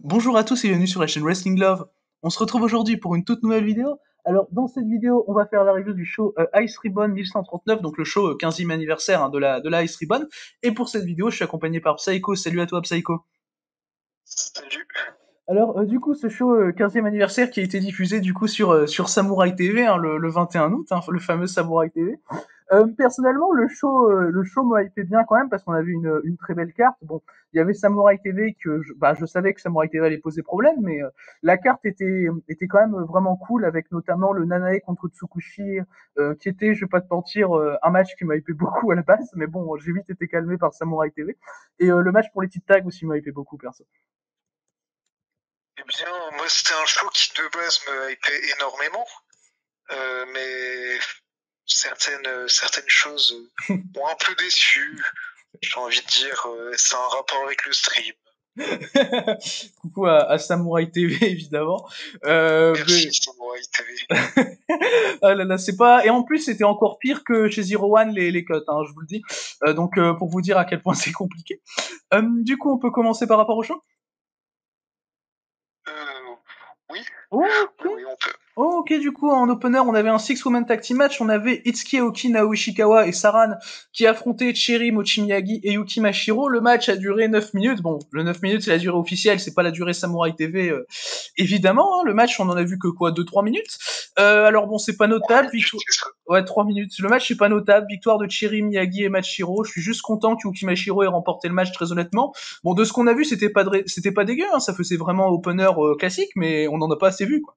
Bonjour à tous et bienvenue sur la chaîne Wrestling Love. On se retrouve aujourd'hui pour une toute nouvelle vidéo. Alors dans cette vidéo, on va faire la review du show Ice Ribbon 1139, donc le show 15e anniversaire de la Ice Ribbon. Et pour cette vidéo, je suis accompagné par Psycho. Salut à toi Psycho. Salut. Alors du coup, ce show 15e anniversaire qui a été diffusé du coup sur Samurai TV le 21 août, le fameux Samurai TV. Personnellement, le show m'a hypé bien quand même parce qu'on a vu une très belle carte. Bon, il y avait Samurai TV je savais que Samurai TV allait poser problème, mais la carte était quand même vraiment cool avec notamment le Nanae contre Tsukushi, qui était, je vais pas te mentir, un match qui m'a hypé beaucoup à la base, mais bon, j'ai vite été calmé par Samurai TV. Et le match pour les titres tag aussi m'a hypé beaucoup perso. Eh bien, moi, c'était un show qui, de base, me hypait énormément. Mais certaines choses m'ont un peu déçu. J'ai envie de dire, c'est un rapport avec le stream. Coucou à Samurai TV évidemment. Merci, Samurai TV. Ah là là, c'est pas. Et en plus, c'était encore pire que chez Zero One les cuts, je vous le dis. Donc pour vous dire à quel point c'est compliqué. Du coup, on peut commencer par rapport au show. Oui, Ok. oui, on peut. Oh, ok, du coup, en opener, on avait un Six-Woman Tag Team Match. On avait Itsuki Aoki, Naoya Ishikawa et Saran qui affrontaient Cherry Mochimiyagi et Yuki Mashiro. Le match a duré 9 minutes. Bon, le 9 minutes, c'est la durée officielle, c'est pas la durée Samurai TV, évidemment. Le match, on en a vu que quoi, 2-3 minutes. Alors bon, c'est pas notable. Ouais, 3 minutes. Le match, c'est pas notable. Victoire de Cherry, Miyagi et Mashiro. Je suis juste content que Yuki Mashiro ait remporté le match, très honnêtement. Bon, de ce qu'on a vu, c'était pas dégueu, ça faisait vraiment opener classique, mais on en a pas assez vu, quoi.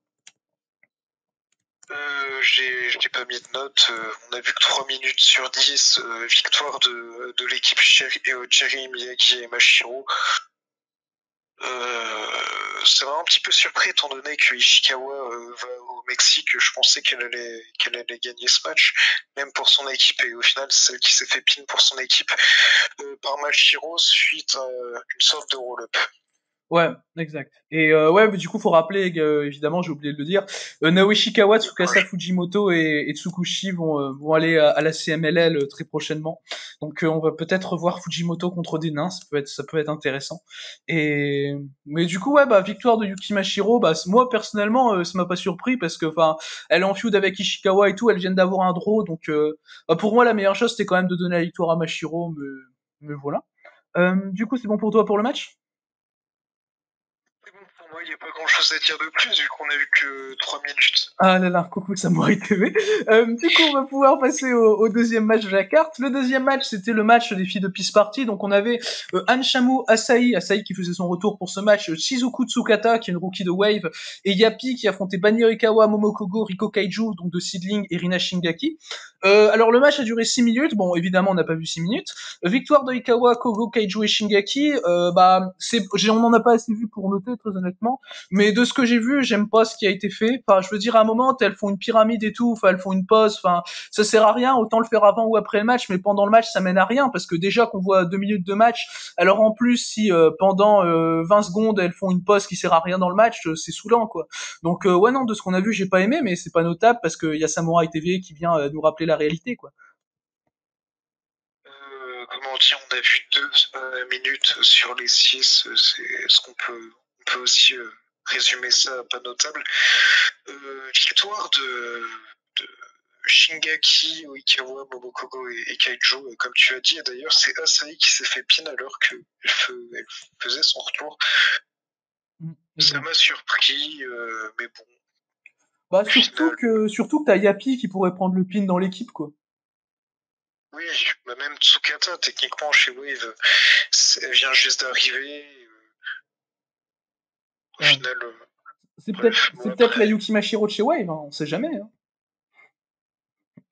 J'ai pas mis de notes. On a vu que 3 minutes sur 10, victoire de l'équipe Cherry, Miyagi et Mashiro. Ça m'a un petit peu surpris étant donné que Ishikawa va au Mexique. Je pensais qu'elle allait gagner ce match, même pour son équipe, et au final c'est celle qui s'est fait pin pour son équipe par Mashiro suite à une sorte de roll-up. Ouais, exact. Et ouais, mais du coup, faut rappeler, évidemment, j'ai oublié de le dire, Naoya Ishikawa, Tsukasa Fujimoto et Tsukushi vont aller à la CMLL très prochainement. Donc, on va peut-être revoir Fujimoto contre des nains, ça peut être intéressant. Et mais du coup, ouais, bah victoire de Yuki Mashiro, bah moi personnellement, ça m'a pas surpris parce que, enfin, elle est en feud avec Ishikawa et tout, elle vient d'avoir un draw, donc bah, pour moi, la meilleure chose c'était quand même de donner la victoire à Mashiro, mais voilà. Du coup, c'est bon pour toi pour le match? C'est bon pour moi, il n'y a pas grand chose à dire de plus vu qu'on a vu que 3 minutes. Ah là là, coucou Samurai TV. Du coup, on va pouvoir passer au deuxième match de la carte. Le deuxième match, c'était le match des filles de Peace Party. Donc, on avait Anshamu Asahi qui faisait son retour pour ce match, Shizuku Tsukata, qui est une rookie de Wave, et Yapi qui affrontait Bani Oikawa, Momokogo, Riko Kaiju, donc de Seedling, et Rina Shingaki. Alors, le match a duré 6 minutes. Bon, évidemment, on n'a pas vu 6 minutes. Victoire de Oikawa, Kogo, Kaiju et Shingaki. On en a pas assez vu pour noter, très honnêtement. Mais de ce que j'ai vu, j'aime pas ce qui a été fait. Enfin, je veux dire, à un moment, elles font une pyramide et tout, enfin, elles font une pause, enfin, ça sert à rien, autant le faire avant ou après le match, mais pendant le match, ça mène à rien, parce que déjà qu'on voit 2 minutes de match, alors en plus, si pendant 20 secondes, elles font une pause qui sert à rien dans le match, c'est saoulant, quoi. Donc, ouais, non, de ce qu'on a vu, j'ai pas aimé, mais c'est pas notable, parce qu'il y a Samurai TV qui vient nous rappeler la réalité, quoi. Comment dire, on a vu 2 minutes sur les 6. C'est ce on peut aussi résumer ça pas notable. Victoire de Shingaki, Oikawa, Momokogo et Kaiju, comme tu as dit. Et d'ailleurs, c'est Asahi qui s'est fait pin alors qu'elle faisait son retour. Ça m'a surpris, mais bon. Bah, Au final, surtout que t'as Yapi qui pourrait prendre le pin dans l'équipe, quoi. oui, bah même Tsukata, techniquement, chez Wave, elle vient juste d'arriver. Au Ouais. final, C'est peut-être, bref, bon c'est peut-être après, la Yuki Mashiro de chez Wave, on sait jamais, hein.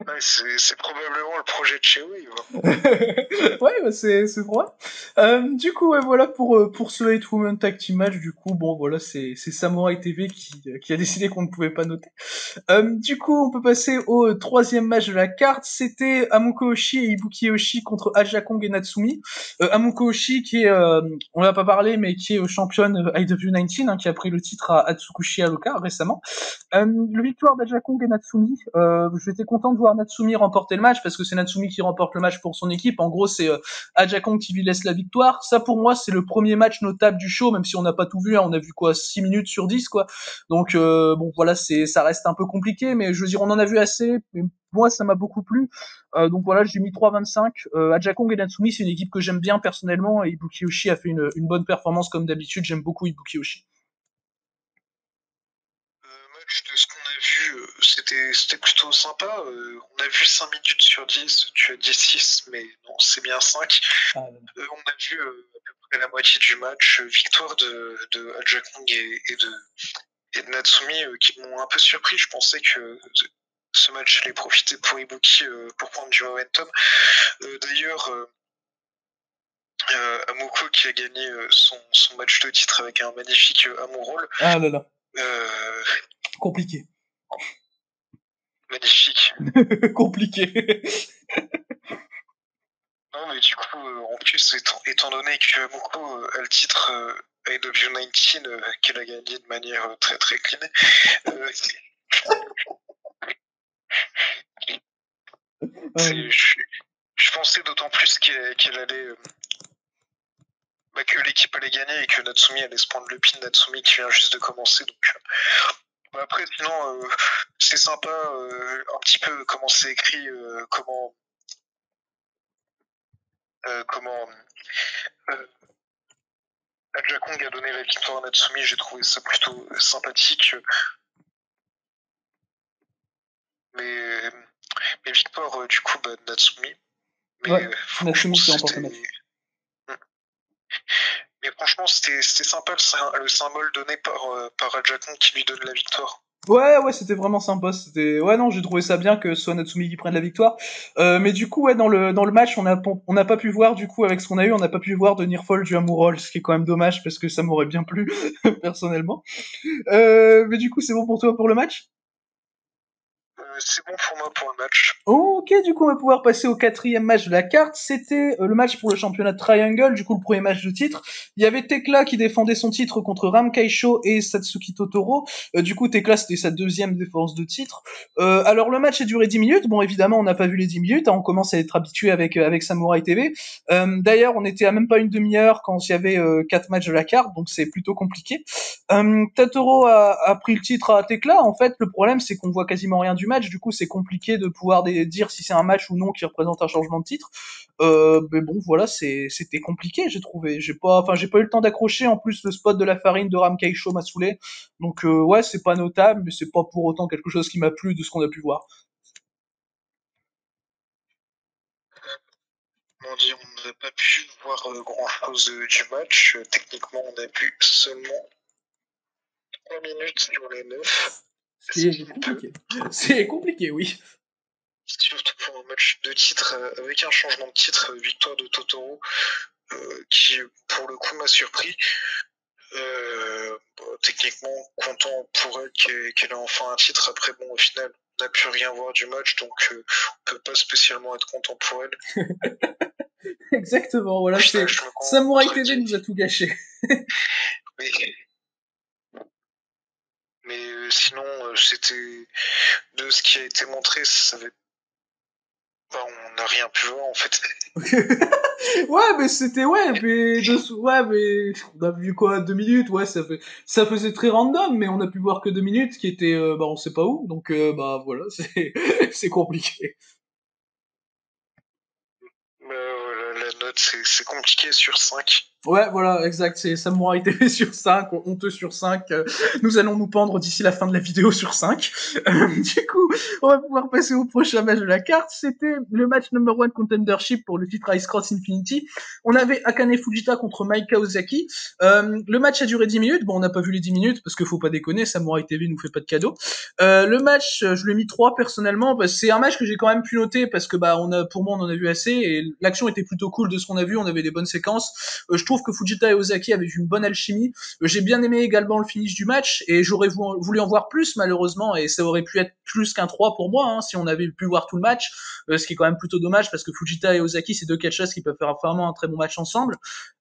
ouais, c'est probablement le projet de chez Wave. Ouais, bah c'est vrai. Du coup, ouais, voilà pour ce 8 Women Tag Team Match. Du coup, bon, voilà, c'est Samurai TV qui a décidé qu'on ne pouvait pas noter. Du coup, on peut passer au troisième match de la carte. C'était Amuko Oshi et Ibuki Oshi contre Aja Kong et Natsumi. Amuko Oshi qui est, on l'a pas parlé, mais qui est championne IW19, qui a pris le titre à Atsukushi Aloka récemment. Le victoire d'Aja Kong et Natsumi, j'étais content de voir voir Natsumi remporter le match, parce que c'est Natsumi qui remporte le match pour son équipe. En gros, c'est Aja Kong qui lui laisse la victoire. Ça, pour moi, c'est le premier match notable du show, même si on n'a pas tout vu, hein, on a vu quoi, 6 minutes sur 10, quoi. Donc, bon, voilà, ça reste un peu compliqué, mais je veux dire, on en a vu assez, mais moi, ça m'a beaucoup plu. Donc voilà, j'ai mis 3,25. Aja Kong et Natsumi, c'est une équipe que j'aime bien personnellement, et Ibuki Oshi a fait une bonne performance comme d'habitude. J'aime beaucoup Ibuki Oshi. Match de ce qu'on a vu, c'était plutôt sympa. On a vu 5 minutes sur 10, tu as dit 6, mais non, c'est bien 5. On a vu à peu près la moitié du match. Victoire de Aja Kong et de Natsumi qui m'ont un peu surpris. Je pensais que ce match allait profiter pour Ibuki pour prendre du momentum. D'ailleurs, Amoko qui a gagné son match de titre avec un magnifique Amourol. Ah là là. Compliqué. Magnifique. Compliqué. Non, mais du coup, en plus, étant donné que Amoko a le titre AW19 qu'elle a gagné de manière très très clean, je pensais d'autant plus qu'elle allait. Que l'équipe allait gagner et que Natsumi allait se prendre le pin. Natsumi qui vient juste de commencer. Donc, après, sinon, c'est sympa un petit peu comment c'est écrit, comment Aja Kong a donné la victoire à Natsumi. J'ai trouvé ça plutôt sympathique. Mais victoire, du coup, de Natsumi. Mais, ouais, Natsumi qui remporte le match. Mais franchement, c'était sympa le symbole donné par Aja Kong qui lui donne la victoire. Ouais, c'était vraiment sympa. Ouais, non, j'ai trouvé ça bien que ce soit Natsumi qui prenne la victoire. Mais du coup, ouais, dans le match, on n'a pas pu voir, du coup, avec ce qu'on a eu, on n'a pas pu voir de Nearfall du Amourol, ce qui est quand même dommage parce que ça m'aurait bien plu, personnellement. Mais du coup, c'est bon pour toi pour le match? C'est bon pour moi pour le match. Ok, du coup, on va pouvoir passer au 4e match de la carte. C'était le match pour le championnat de Triangle, du coup, le premier match de titre. Il y avait Tekla qui défendait son titre contre Ram Kaisho et Satsuki Totoro. Du coup, Tekla, c'était sa 2e défense de titre. Alors, le match a duré 10 minutes. Bon, évidemment, on n'a pas vu les 10 minutes. Hein, on commence à être habitué avec Samurai TV. D'ailleurs, on était à même pas une demi-heure quand il y avait 4 matchs de la carte, donc c'est plutôt compliqué. Totoro a pris le titre à Tekla. En fait, le problème, c'est qu'on voit quasiment rien du match. Du coup, c'est compliqué de pouvoir dire si c'est un match ou non qui représente un changement de titre. Mais bon, voilà, c'était compliqué, j'ai trouvé. J'ai pas eu le temps d'accrocher. En plus, le spot de la farine de Ram Kaisho m'a saoulé. Donc, ouais, c'est pas notable, mais c'est pas pour autant quelque chose qui m'a plu de ce qu'on a pu voir. On n'a pas pu voir grand chose du match. Techniquement, on a vu seulement 3 minutes sur les 9. C'est compliqué. C'est compliqué, oui. Surtout pour un match de titre avec un changement de titre, victoire de Totoro, qui pour le coup m'a surpris. Techniquement, content pour elle qu'elle ait enfin un titre. Après, bon, au final, on n'a pu rien voir du match, donc on peut pas spécialement être content pour elle. Exactement, voilà. Samurai TV nous a tout gâché. Mais sinon, c'était de ce qui a été montré, on n'a rien pu voir en fait. Ouais, mais c'était mais on a vu quoi, 2 minutes, ouais, ça faisait très random, mais on a pu voir que 2 minutes qui étaient on sait pas où, donc voilà, c'est compliqué. Voilà, la note c'est compliqué sur 5. Ouais, voilà, exact, c'est Samurai TV sur 5, honteux sur 5. Nous allons nous pendre d'ici la fin de la vidéo sur 5. Du coup, on va pouvoir passer au prochain match de la carte. C'était le match number 1 contendership pour le titre Ice Cross Infinity. On avait Akane Fujita contre Maika Ozaki. Le match a duré 10 minutes. Bon, on n'a pas vu les 10 minutes parce qu'il faut pas déconner, Samurai TV nous fait pas de cadeau. Le match, je lui ai mis 3 personnellement parce que c'est un match que j'ai quand même pu noter parce que pour moi on en a vu assez et l'action était plutôt cool de ce qu'on a vu, on avait des bonnes séquences. Je trouve que Fujita et Ozaki avaient une bonne alchimie. J'ai bien aimé également le finish du match et j'aurais voulu en voir plus malheureusement et ça aurait pu être plus qu'un 3 pour moi, hein, si on avait pu voir tout le match, ce qui est quand même plutôt dommage parce que Fujita et Ozaki, c'est deux catcheuses qui peuvent faire vraiment un très bon match ensemble.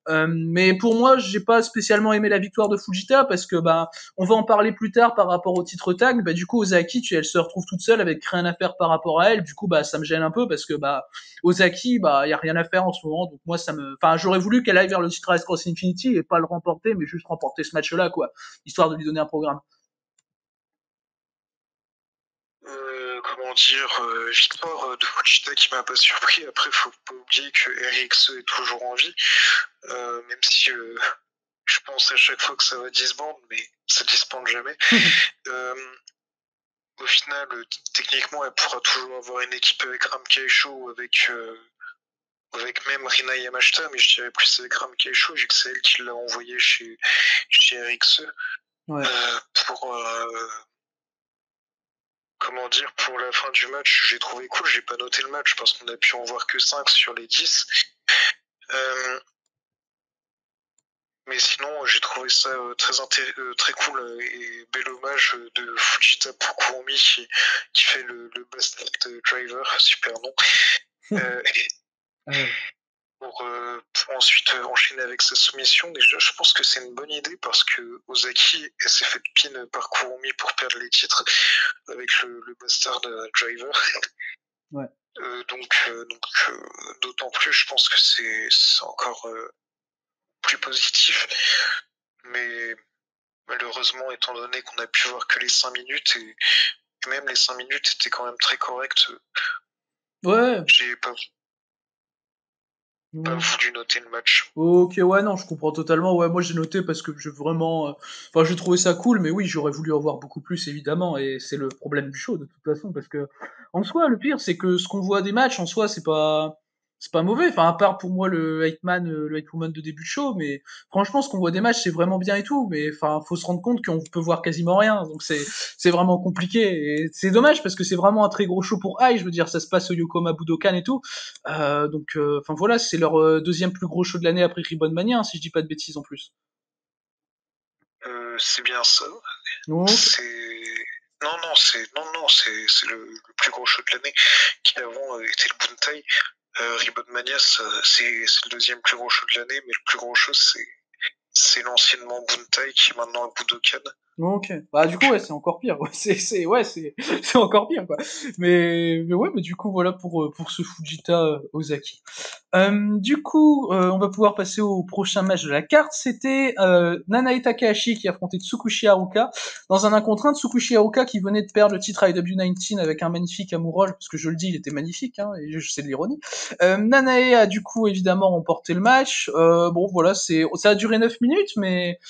Mais pour moi, j'ai pas spécialement aimé la victoire de Fujita parce que bah on va en parler plus tard par rapport au titre tag. Bah du coup Ozaki, elle se retrouve toute seule avec rien à faire par rapport à elle. Du coup bah ça me gêne un peu parce que bah Ozaki, bah y a rien à faire en ce moment. Donc moi enfin j'aurais voulu qu'elle aille vers le titre Ice Cross Infinity et pas le remporter, mais juste remporter ce match-là quoi, histoire de lui donner un programme. Comment dire, victoire de Fujita qui m'a pas surpris. Après, faut pas oublier que RX est toujours en vie, même si je pense à chaque fois que ça va disband, mais ça disbande jamais. Au final, techniquement, elle pourra toujours avoir une équipe avec Ramkei Show, avec même Rina Yamashita, mais je dirais plus avec Ramkei Show, vu que c'est elle qui l'a envoyé chez RXE. Ouais. Pour comment dire, pour la fin du match, j'ai trouvé cool, j'ai pas noté le match parce qu'on a pu en voir que 5 sur les 10. Mais sinon, j'ai trouvé ça très cool et bel hommage de Fujita pour Kurumi qui fait le Bastard Driver, super nom. Pour ensuite enchaîner avec sa soumission, déjà, je pense que c'est une bonne idée parce que Ozaki elle s'est fait pin par Kurumi pour perdre les titres avec le Bastard Driver. Ouais. Donc d'autant plus, je pense que c'est encore plus positif. Mais malheureusement, étant donné qu'on a pu voir que les 5 minutes, et même les 5 minutes étaient quand même très correctes, Ouais. j'ai pas voulu noter le match. Ok, ouais, non, je comprends totalement. Ouais, moi j'ai noté parce que j'ai vraiment. Enfin, j'ai trouvé ça cool, mais oui, j'aurais voulu en voir beaucoup plus, évidemment, et c'est le problème du show, de toute façon, parce que, en soi, le pire, c'est que ce qu'on voit des matchs, en soi, c'est pas. C'est pas mauvais, enfin, à part pour moi le 8-man, le 8-woman de début de show, mais franchement, ce qu'on voit des matchs, c'est vraiment bien et tout, mais enfin, faut se rendre compte qu'on peut voir quasiment rien, donc c'est vraiment compliqué, et c'est dommage parce que c'est vraiment un très gros show pour Ai, je veux dire, ça se passe au Yokohama Budokan et tout, donc, enfin voilà, c'est leur deuxième plus gros show de l'année après Ribbon Mania, hein, si je dis pas de bêtises en plus. C'est bien ça. Donc, non, c'est le plus gros show de l'année qui avant était le Buntai. Ribbon Mania, c'est le deuxième plus gros show de l'année, mais le plus gros show, c'est l'anciennement Buntai qui est maintenant à Budokan. ok. Bah du coup ouais, c'est encore pire. Ouais, c'est encore pire quoi. Mais ouais, mais du coup voilà pour ce Fujita Ozaki. Du coup, on va pouvoir passer au prochain match de la carte. C'était Nanae Takahashi qui affrontait Tsukushi Haruka dans un 1 contre 1. Tsukushi Haruka qui venait de perdre le titre IW19 avec un magnifique Amourol, parce que je le dis, il était magnifique, hein, et c'est de l'ironie. Nanae a du coup évidemment remporté le match. Bon voilà, ça a duré 9 minutes, mais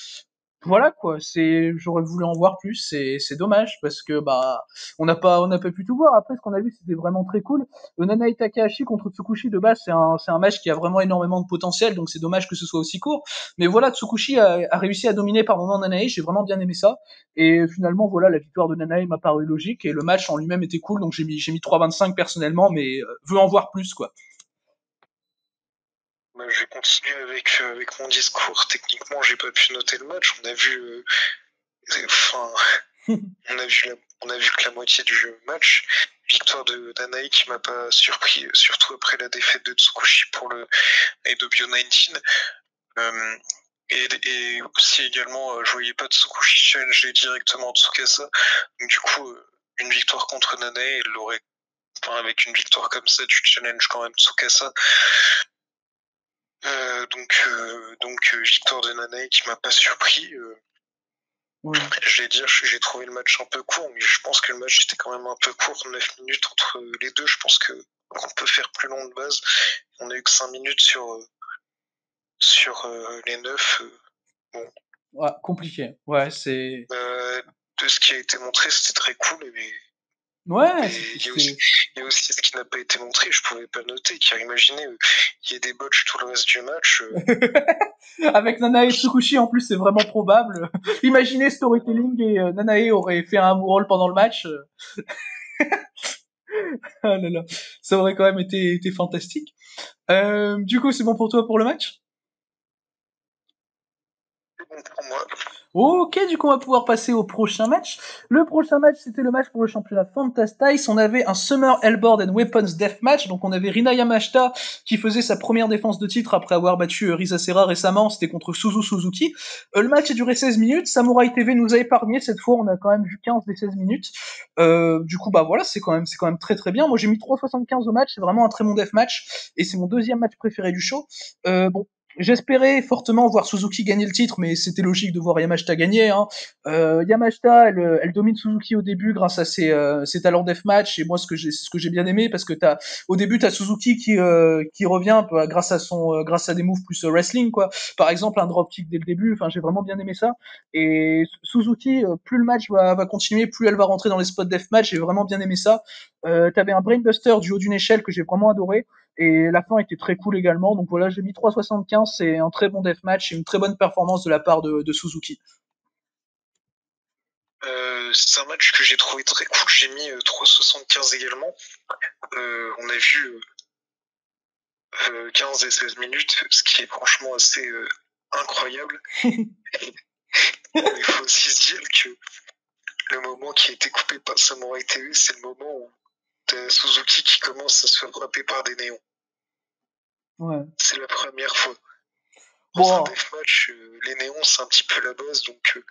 voilà quoi, j'aurais voulu en voir plus, c'est dommage parce que bah on n'a pas pu tout voir. Après ce qu'on a vu c'était vraiment très cool. Le Nanae Takahashi contre Tsukushi de base c'est un match qui a vraiment énormément de potentiel, donc c'est dommage que ce soit aussi court. Mais voilà, Tsukushi a réussi à dominer par moment Nanae, j'ai vraiment bien aimé ça. Et finalement voilà, la victoire de Nanae m'a paru logique et le match en lui-même était cool, donc j'ai mis 3,25 personnellement, mais veux en voir plus quoi. Je vais continuer avec mon discours. Techniquement, j'ai pas pu noter le match. On a vu, enfin, on a vu que la moitié du match. Victoire de Nanae qui m'a pas surpris, surtout après la défaite de Tsukushi pour le AW19. Et aussi également, je voyais pas Tsukushi challenger directement Tsukasa. Donc du coup, une victoire contre Nanae, elle l'aurait. Enfin, avec une victoire comme ça, tu challenges quand même Tsukasa. Donc victoire de Nanae qui m'a pas surpris. Ouais. Je vais dire, j'ai trouvé le match un peu court, mais je pense que le match était quand même un peu court, 9 minutes entre les deux. Je pense qu'on peut faire plus long de base. On a eu que 5 minutes sur les 9. Bon. Ouais, compliqué. Ouais, c'est. De ce qui a été montré, c'était très cool, mais Ouais, il y a aussi ce qui n'a pas été montré, je pouvais pas noter, car imaginez, il y a des botches tout le reste du match. Avec Nanae et Tsukushi, en plus, c'est vraiment probable. Imaginez storytelling et Nanae aurait fait un roll pendant le match. Ah là là. Ça aurait quand même été fantastique. Du coup, c'est bon pour toi pour le match? bon pour moi. Ok, du coup, on va pouvoir passer au prochain match. Le prochain match, c'était le match pour le championnat Fantastice. On avait un Summer Hellboard and Weapons Deathmatch. Donc, on avait Rina Yamashita qui faisait sa première défense de titre après avoir battu Risa Serra récemment. C'était contre Suzu Suzuki. Le match a duré 16 minutes. Samurai TV nous a épargné. Cette fois, on a quand même vu 15 des 16 minutes. Du coup, bah voilà, c'est quand même très très bien. Moi, j'ai mis 3,75 au match. C'est vraiment un très bon deathmatch. Et c'est mon deuxième match préféré du show. Bon, j'espérais fortement voir Suzuki gagner le titre, mais c'était logique de voir Yamashita gagner. Hein. Yamashita, elle domine Suzuki au début grâce à ses talents deathmatch. Et moi, c'est ce que j'ai bien aimé parce que au début, t'as Suzuki qui revient grâce à des moves plus wrestling, quoi. Par exemple, un dropkick dès le début. Enfin, j'ai vraiment bien aimé ça. Et Suzuki, plus le match va continuer, plus elle va rentrer dans les spots deathmatch. J'ai vraiment bien aimé ça. T'avais un brainbuster du haut d'une échelle que j'ai vraiment adoré. Et la fin était très cool également. Donc voilà, j'ai mis 3,75. C'est un très bon deathmatch et une très bonne performance de la part de Suzuki. C'est un match que j'ai trouvé très cool. J'ai mis 3,75 également. On a vu 15 et 16 minutes, ce qui est franchement assez incroyable. Il faut aussi se dire que le moment qui a été coupé par Samurai TV, c'est le moment où t'as Suzuki qui commence à se faire frapper par des néons. Ouais. C'est la première fois. Dans un deathmatch, les néons, c'est un petit peu la base, donc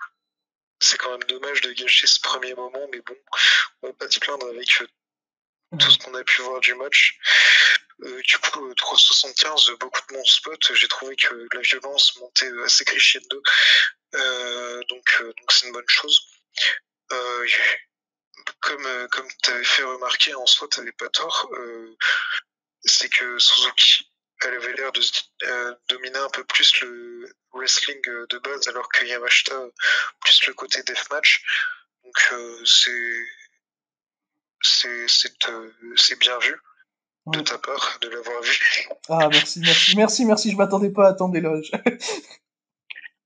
c'est quand même dommage de gâcher ce premier moment, mais bon, on va pas se plaindre avec tout ce qu'on a pu voir du match. Du coup, 3,75, beaucoup de bons spots. J'ai trouvé que la violence montait assez crescendo, donc c'est une bonne chose. Comme tu avais fait remarquer, en soi, tu n'avais pas tort. C'est que Suzuki, elle avait l'air de dominer un peu plus le wrestling de base, alors que Yamashita plus le côté deathmatch. Donc c'est bien vu de ta part de l'avoir vu. Ah merci, je m'attendais pas à tant d'éloges.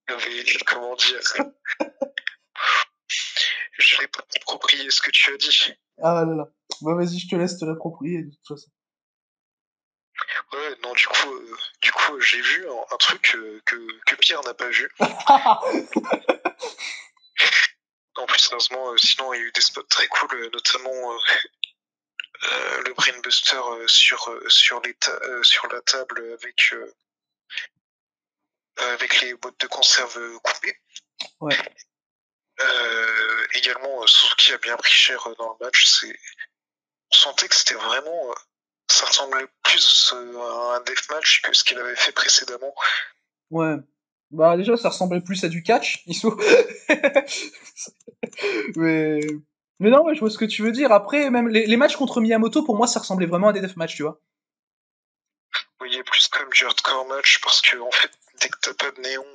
Mais comment dire, je n'ai pas approprié ce que tu as dit. Ah là là. Bah vas-y, je te laisse te l'approprier de toute façon. Ouais, non, du coup, j'ai vu un truc que Pierre n'a pas vu. En plus, sérieusement, sinon, il y a eu des spots très cool, notamment le Brainbuster sur la table avec les boîtes de conserve coupées. Ouais. Également, Suzuki a bien pris cher dans le match. On sentait que c'était vraiment... ça ressemblait plus à un deathmatch que ce qu'il avait fait précédemment. Ouais. Bah déjà, ça ressemblait plus à du catch, mais... Mais non, ouais, je vois ce que tu veux dire. Après, même les matchs contre Miyamoto, pour moi, ça ressemblait vraiment à des deathmatchs, tu vois. Vous voyez, plus comme du hardcore match, parce que, en fait, dès que t'as pas de néon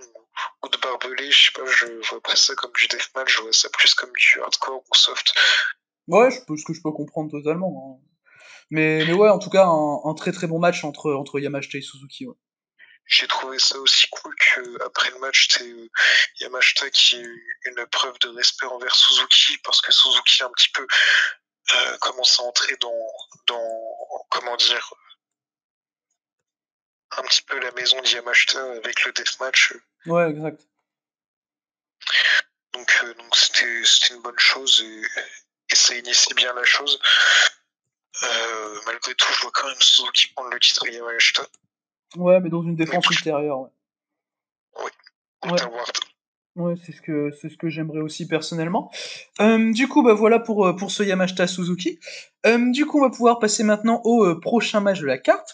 ou de barbelé, je sais pas, je vois pas ça comme du deathmatch, je vois ça plus comme du hardcore ou soft. Ouais, ce que je peux comprendre totalement. Hein. Mais ouais, en tout cas, un très très bon match entre Yamashita et Suzuki. Ouais. J'ai trouvé ça aussi cool qu'après le match, c'est Yamashita qui a eu une preuve de respect envers Suzuki, parce que Suzuki a un petit peu commence à entrer comment dire, un petit peu la maison de Yamashita avec le deathmatch. Ouais, exact. Donc c'était une bonne chose et ça initie bien la chose. Malgré tout, je vois quand même Suzuki prendre le titre à Yamashita. Ouais, mais dans une défense ultérieure. Ouais. Oui, Ouais. Ouais, c'est ce que j'aimerais aussi personnellement. Du coup, bah voilà pour ce Yamashita Suzuki. Du coup, on va pouvoir passer maintenant au prochain match de la carte.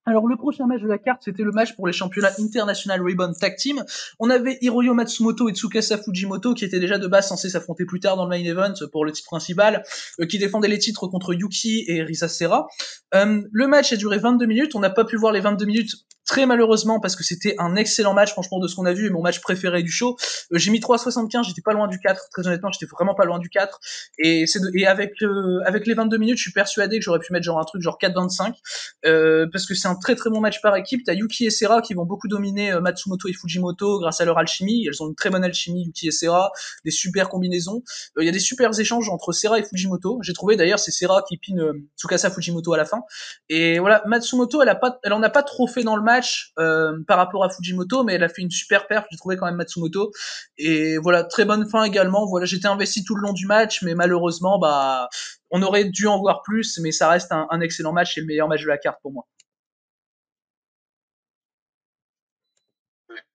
Alors le prochain match de la carte, c'était le match pour les championnats International Ribbon Tag Team. On avait Hiroyo Matsumoto et Tsukasa Fujimoto qui étaient déjà de base censés s'affronter plus tard dans le main event pour le titre principal, qui défendaient les titres contre Yuki et Risa Serra. Le match a duré 22 minutes, on n'a pas pu voir les 22 minutes très malheureusement parce que c'était un excellent match franchement de ce qu'on a vu et mon match préféré du show. J'ai mis 3,75, j'étais pas loin du 4, très honnêtement j'étais vraiment pas loin du 4 et avec les 22 minutes je suis persuadé que j'aurais pu mettre genre un truc genre 4,25 parce que c'est un très très bon match par équipe. T'as Yuki et Serra qui vont beaucoup dominer Matsumoto et Fujimoto grâce à leur alchimie. Elles ont une très bonne alchimie, Yuki et Serra, des super combinaisons. Il y a des super échanges entre Serra et Fujimoto. J'ai trouvé d'ailleurs c'est Serra qui pine Tsukasa Fujimoto à la fin. Et voilà, Matsumoto, elle en a pas trop fait dans le match. match par rapport à Fujimoto, mais elle a fait une super perf, j'ai trouvé quand même Matsumoto. Et voilà, très bonne fin également. Voilà, j'étais investi tout le long du match, mais malheureusement, bah, on aurait dû en voir plus, mais ça reste un excellent match et le meilleur match de la carte pour moi.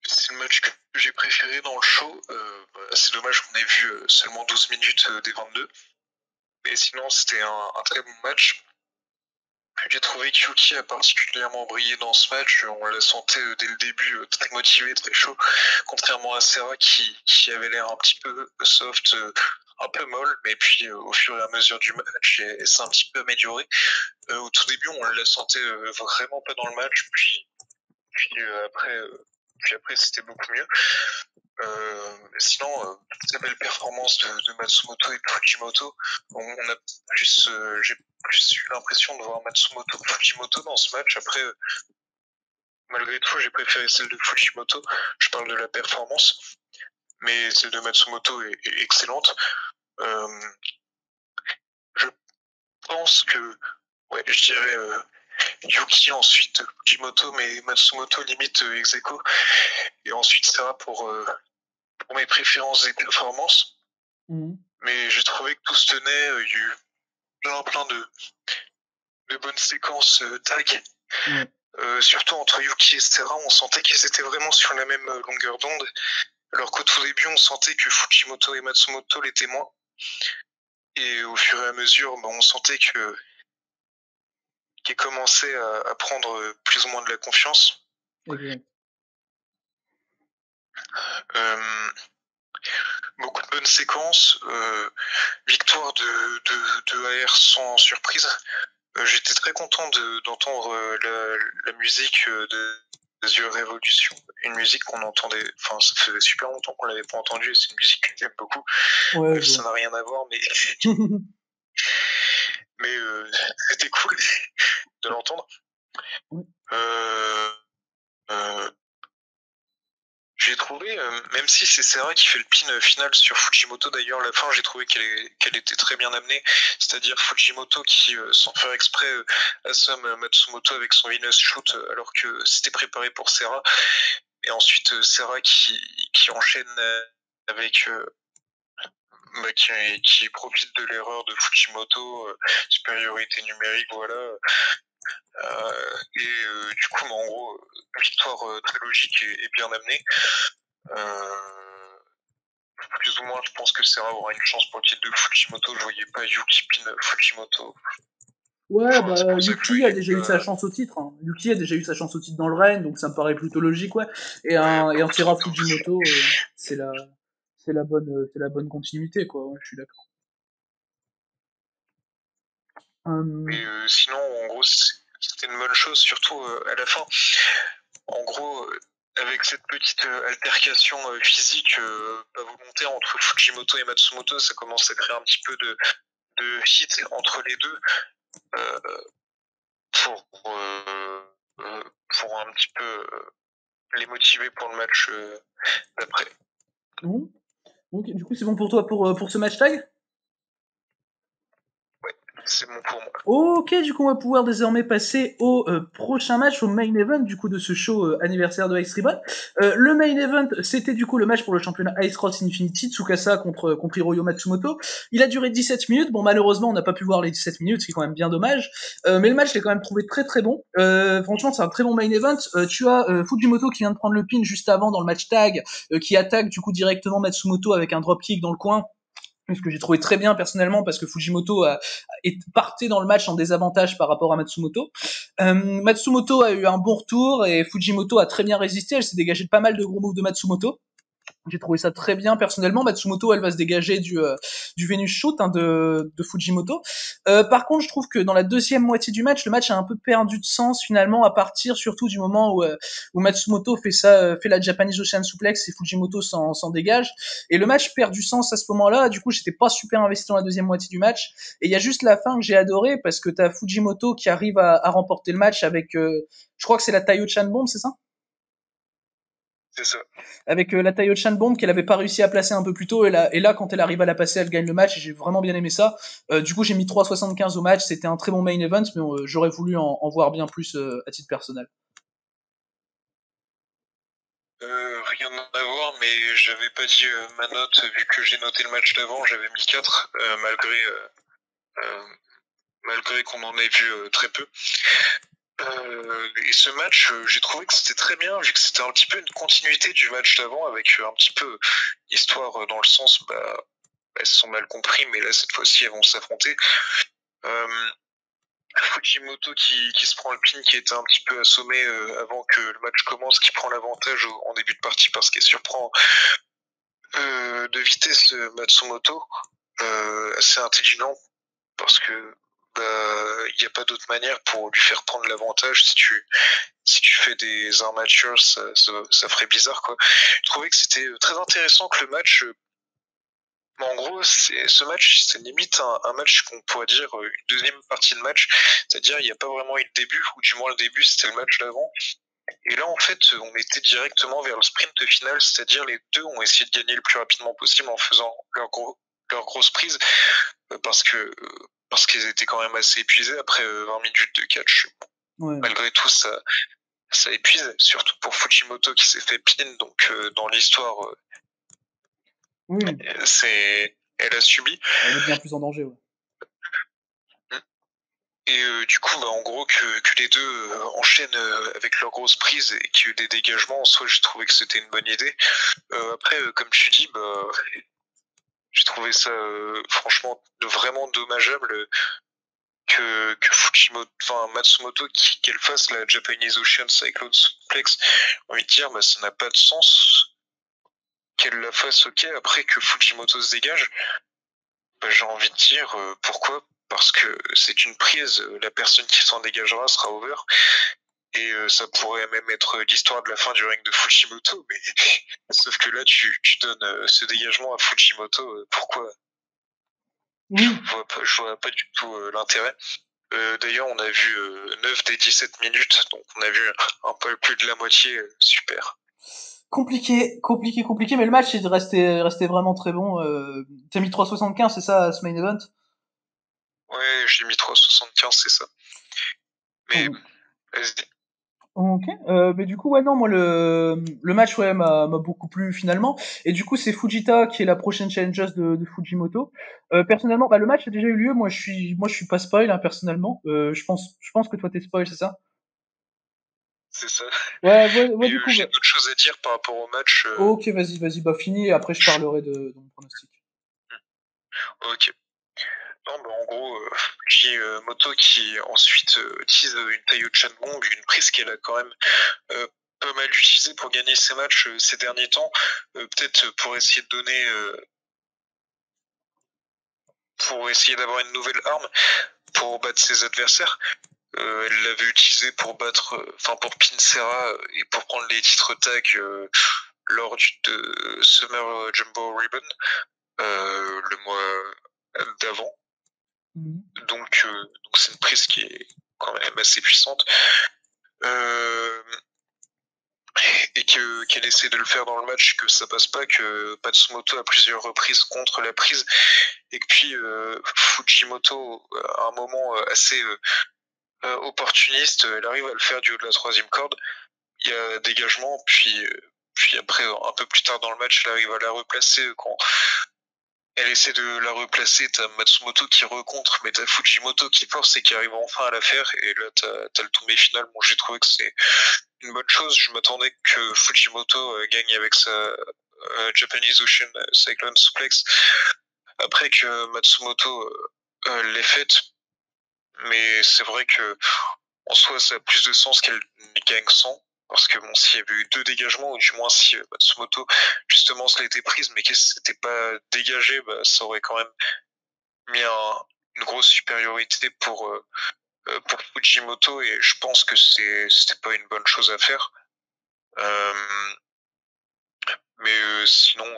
C'est le match que j'ai préféré dans le show. C'est dommage qu'on ait vu seulement 12 minutes des 22. Mais sinon, c'était un très bon match. J'ai trouvé que Yuki a particulièrement brillé dans ce match. On la sentait dès le début très motivée, très chaud. Contrairement à Serra qui avait l'air un petit peu soft, un peu molle. Mais puis au fur et à mesure du match, elle s'est un petit peu améliorée. Au tout début, on la sentait vraiment pas dans le match. Puis après, c'était beaucoup mieux. Sinon, très belle performance de Matsumoto et de Fujimoto. J'ai plus eu l'impression de voir Matsumoto que Fujimoto dans ce match. Après, malgré tout, j'ai préféré celle de Fujimoto. Je parle de la performance, mais celle de Matsumoto est excellente. Je pense que, ouais, je dirais Yuki, ensuite Fujimoto, mais Matsumoto limite ex aequo. Et ensuite Serra pour mes préférences et performances. Mais j'ai trouvé que tout se tenait. Il y a eu plein de bonnes séquences tag. Surtout entre Yuki et Serra, on sentait qu'ils étaient vraiment sur la même longueur d'onde. Alors qu'au tout début, on sentait que Fujimoto et Matsumoto l'étaient moins. Et au fur et à mesure, on sentait qu'ils commençaient à prendre plus ou moins de la confiance. Exact. Beaucoup de bonnes séquences. Victoire de AR sans surprise. J'étais très content d'entendre la musique de The Revolution, une musique qu'on entendait, enfin ça faisait super longtemps qu'on l'avait pas entendue, c'est une musique que j'aime beaucoup. Ouais, ça n'a rien à voir, mais mais c'était cool de l'entendre. J'ai trouvé, même si c'est Serra qui fait le pin final sur Fujimoto, d'ailleurs, la fin, j'ai trouvé qu'elle était très bien amenée. C'est-à-dire Fujimoto qui, sans faire exprès, assomme Matsumoto avec son Venus Shoot, alors que c'était préparé pour Serra. Et ensuite, Serra qui enchaîne avec... qui profite de l'erreur de Fujimoto, supériorité numérique, voilà. Du coup, en gros, victoire très logique et bien amenée. Plus ou moins, je pense que Serra aura une chance pour le titre de Fujimoto. Je voyais pas Yuki pin Fujimoto. Ouais, bah Yuki a déjà eu sa chance au titre. Hein. Yuki a déjà eu sa chance au titre dans le Rennes, donc ça me paraît plutôt logique, ouais. Et un Serra Fujimoto, c'est la bonne continuité, quoi. Ouais, je suis d'accord. Mais sinon, en gros, c'était une bonne chose, surtout à la fin. En gros, avec cette petite altercation physique pas volontaire entre Fujimoto et Matsumoto, ça commence à créer un petit peu de hit entre les deux pour un petit peu les motiver pour le match d'après. Bon. Ok, du coup, c'est bon pour toi pour ce match tag? C'est bon pour moi. Ok, du coup, on va pouvoir désormais passer au prochain match, au main event du coup de ce show anniversaire de Ice Ribbon. Le main event, c'était du coup le match pour le championnat Ice Cross Infinity, Tsukasa contre Hiroyo Matsumoto. Il a duré 17 minutes. Bon, malheureusement, on n'a pas pu voir les 17 minutes, ce qui est quand même bien dommage. Mais le match, je l'ai quand même trouvé très très bon. Franchement, c'est un très bon main event. Tu as Fujimoto qui vient de prendre le pin juste avant dans le match tag, qui attaque du coup directement Matsumoto avec un dropkick dans le coin. Ce que j'ai trouvé très bien personnellement parce que Fujimoto partait dans le match en désavantage par rapport à Matsumoto. Matsumoto a eu un bon retour et Fujimoto a très bien résisté. Elle s'est dégagée de pas mal de gros moves de Matsumoto. J'ai trouvé ça très bien personnellement. Matsumoto, elle va se dégager du Venus Shoot de Fujimoto. Par contre, je trouve que dans la deuxième moitié du match, le match a un peu perdu de sens finalement à partir surtout du moment où Matsumoto fait la Japanese Ocean Suplex et Fujimoto s'en dégage. Et le match perd du sens à ce moment-là. Du coup, j'étais pas super investi dans la deuxième moitié du match. Et il y a juste la fin que j'ai adoré parce que t'as Fujimoto qui arrive à remporter le match avec, je crois que c'est la Taio-chan Bomb, c'est ça? C'est ça. Avec la Taio-chan Bomb qu'elle avait pas réussi à placer un peu plus tôt, et là quand elle arrive à la passer, elle gagne le match, et j'ai vraiment bien aimé ça. Du coup, j'ai mis 3,75 au match, c'était un très bon main event, mais j'aurais voulu en voir bien plus à titre personnel. Rien à voir, mais j'avais pas dit ma note, vu que j'ai noté le match d'avant, j'avais mis 4, malgré qu'on en ait vu très peu. Et ce match, j'ai trouvé que c'était très bien, vu que c'était un petit peu une continuité du match d'avant, avec un petit peu histoire dans le sens, elles se sont mal compris, mais là, cette fois-ci, elles vont s'affronter. Fujimoto qui se prend le pin, qui était un petit peu assommé avant que le match commence, qui prend l'avantage en début de partie parce qu'il surprend de vitesse Matsumoto, assez intelligent, parce que il n'y a pas d'autre manière pour lui faire prendre l'avantage. Si tu fais des armatures, ça ferait bizarre, quoi. Je trouvais que c'était très intéressant que le match. En gros, ce match, c'est limite un match qu'on pourrait dire une deuxième partie de match, c'est-à-dire il n'y a pas vraiment eu de début, ou du moins le début c'était le match d'avant. Et là, en fait, on était directement vers le sprint final, c'est-à-dire les deux ont essayé de gagner le plus rapidement possible en faisant leur grosse prise, parce qu'ils étaient quand même assez épuisés après 20 minutes de catch. Ouais. Malgré tout, ça épuise, surtout pour Fujimoto qui s'est fait pin, donc dans l'histoire, Oui, elle a subi. elle est bien plus en danger, ouais. Et du coup, en gros, que les deux enchaînent avec leur grosse prise et qu'il y ait eu des dégagements, en soi, j'ai trouvé que c'était une bonne idée. Après, comme tu dis, j'ai trouvé ça franchement vraiment dommageable que Matsumoto qu'elle fasse la Japanese Ocean Cyclone Suplex. J'ai envie de dire, ça n'a pas de sens qu'elle la fasse, ok, après que Fujimoto se dégage. J'ai envie de dire pourquoi, parce que c'est une prise, la personne qui s'en dégagera sera over, et ça pourrait même être l'histoire de la fin du règne de Fujimoto, mais sauf que là tu donnes ce dégagement à Fujimoto, pourquoi? Oui. Je vois pas du tout l'intérêt. D'ailleurs, on a vu 9 des 17 minutes, donc on a vu un peu plus de la moitié, super. Compliqué, mais le match est resté vraiment très bon. T'as mis 3,75, c'est ça, ce main event? Ouais, j'ai mis 3,75, c'est ça. Mais Oh. vas-y. Ok. Mais du coup, ouais, non, moi le match, ouais, m'a beaucoup plu finalement. Et du coup, c'est Fujita qui est la prochaine challengeuse de Fujimoto. Personnellement, le match a déjà eu lieu. Moi, je suis pas spoil, hein, personnellement. Je pense que toi t'es spoil, c'est ça? C'est ça. Ouais, Mais du coup, j'ai d'autres choses à dire par rapport au match. ok, vas-y, bah fini. Et après, je parlerai de mon pronostic. Ok. Non, en gros, j'ai Moto qui ensuite utilise une Taiyuchan Gong, une prise qu'elle a quand même euh, pas mal utilisée pour gagner ses matchs ces derniers temps, peut-être pour essayer d'avoir une nouvelle arme pour battre ses adversaires. Elle l'avait utilisé pour pour pin Serra et pour prendre les titres tag lors de Summer Jumbo Ribbon le mois d'avant. Donc c'est une prise qui est quand même assez puissante. Et qu'elle essaie de le faire dans le match, que ça passe pas, que Matsumoto a plusieurs reprises contre la prise, et que puis Fujimoto, à un moment assez opportuniste, elle arrive à le faire du haut de la troisième corde. Il y a dégagement, puis après, un peu plus tard dans le match, elle arrive à la replacer quand elle essaie de la replacer, t'as Matsumoto qui recontre, mais t'as Fujimoto qui force et qui arrive enfin à la faire, et là t'as le tombé final. Bon, j'ai trouvé que c'est une bonne chose. Je m'attendais que Fujimoto gagne avec sa Japanese Ocean Cyclone Suplex après que Matsumoto l'ait faite, mais c'est vrai que en soi ça a plus de sens qu'elle gagne sans. Parce que s'il y avait eu deux dégagements, ou du moins si Matsumoto justement se l'était prise, mais qu'elle s'était pas dégagée, ça aurait quand même mis une grosse supériorité pour Fujimoto, et je pense que c'était pas une bonne chose à faire. Mais sinon,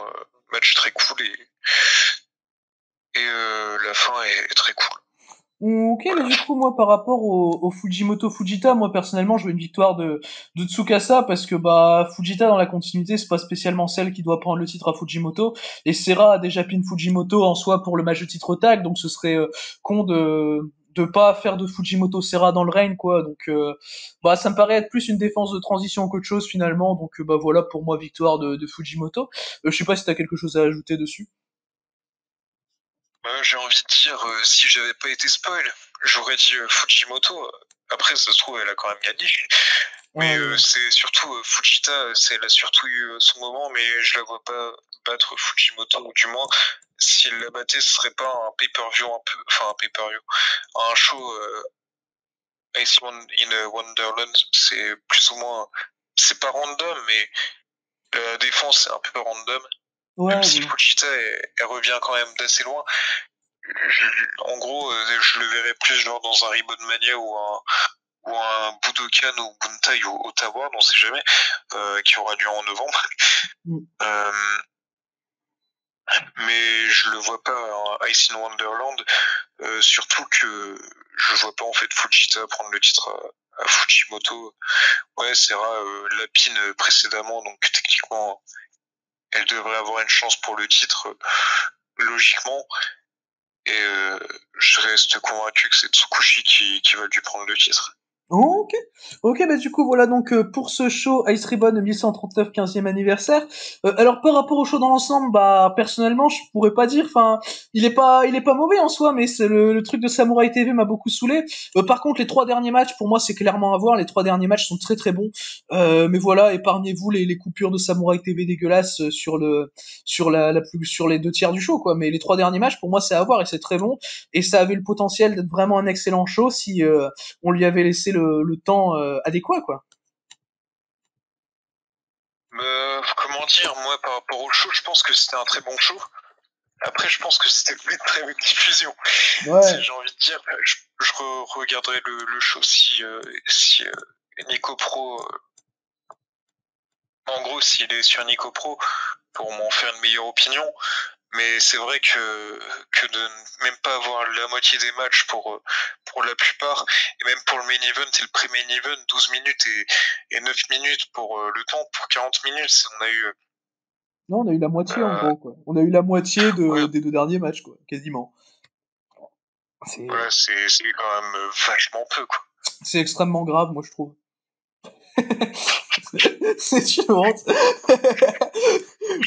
match très cool, et la fin est très cool. Ok, mais Voilà. du coup, moi, par rapport au Fujimoto Fujita, moi, personnellement, je veux une victoire de Tsukasa parce que, Fujita, dans la continuité, c'est pas spécialement celle qui doit prendre le titre à Fujimoto. Et Serra a déjà pin Fujimoto en soi pour le match de titre tag, donc ce serait con de de pas faire de Fujimoto Serra dans le règne, quoi. Donc, bah, ça me paraît être plus une défense de transition qu'autre chose, finalement. Donc, bah, voilà, pour moi, victoire de Fujimoto. Je sais pas si t'as quelque chose à ajouter dessus. J'ai envie de dire, si j'avais pas été spoil, j'aurais dit Fujimoto. Après, ça se trouve, elle a quand même gagné. Mais Ouais, ouais. c'est surtout Fujita, elle a surtout eu son moment, mais je la vois pas battre Fujimoto, ou du moins, si elle la battait, ce serait pas un pay-per-view un peu, enfin un pay-per-view, un show Ice in Wonderland, c'est plus ou moins, c'est pas random, mais la défense c'est un peu random, même Ouais, si voilà. Fujita elle revient quand même d'assez loin. En gros, je le verrais plus genre dans un Ribbon Mania ou un Budokan ou Buntai ou Ottawa, on sait jamais, qui aura lieu en novembre. Mm. Euh, mais je le vois pas en Ice in Wonderland, surtout que je vois pas en fait Fujita prendre le titre à Fujimoto. Ouais, Serra lapine précédemment, donc techniquement elle devrait avoir une chance pour le titre, logiquement. Et je reste convaincu que c'est Tsukushi qui va lui prendre le titre. Ok, ok, bah du coup voilà donc pour ce show Ice Ribbon 1139 15e anniversaire. Alors par rapport au show dans l'ensemble, bah personnellement je pourrais pas dire, enfin il est pas mauvais en soi, mais c'est le truc de Samurai TV m'a beaucoup saoulé. Par contre les trois derniers matchs pour moi c'est clairement à voir, les trois derniers matchs sont très très bons. Mais voilà, épargnez-vous les coupures de Samurai TV dégueulasses sur les deux tiers du show quoi. Mais les trois derniers matchs pour moi c'est à voir et c'est très bon et ça avait le potentiel d'être vraiment un excellent show si on lui avait laissé le temps adéquat, quoi. Comment dire, moi par rapport au show, je pense que c'était un très bon show. Après, je pense que c'était pas une très bonne diffusion. Si Ouais. j'ai envie de dire, je regarderai le show si Nico Pro, en gros, s'il est sur Nico Pro, pour m'en faire une meilleure opinion. Mais c'est vrai que de même pas avoir la moitié des matchs pour la plupart, et même pour le main event et le pré-main event, 12 minutes et 9 minutes pour le temps, pour 40 minutes, on a eu... Non, on a eu la moitié en Euh, gros, quoi. On a eu la moitié ouais, des deux derniers matchs, quoi, quasiment. C'est, ouais c'est quand même vachement peu, quoi. c'est extrêmement grave, moi je trouve. C'est une honte.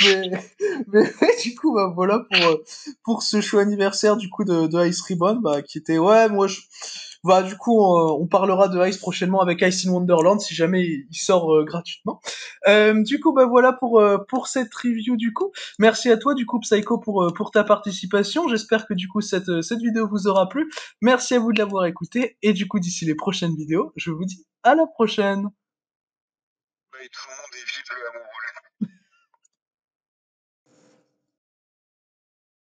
mais, mais ouais, du coup, bah, voilà pour ce show anniversaire du coup de Ice Ribbon, bah, qui était, ouais, bah, du coup, on parlera de Ice prochainement avec Ice in Wonderland si jamais il sort gratuitement. Du coup, bah voilà pour cette review du coup. Merci à toi du coup Psycho pour ta participation. J'espère que du coup cette vidéo vous aura plu. Merci à vous de l'avoir écouté et du coup d'ici les prochaines vidéos, je vous dis à la prochaine. Ouais, tout le monde est vive le amour.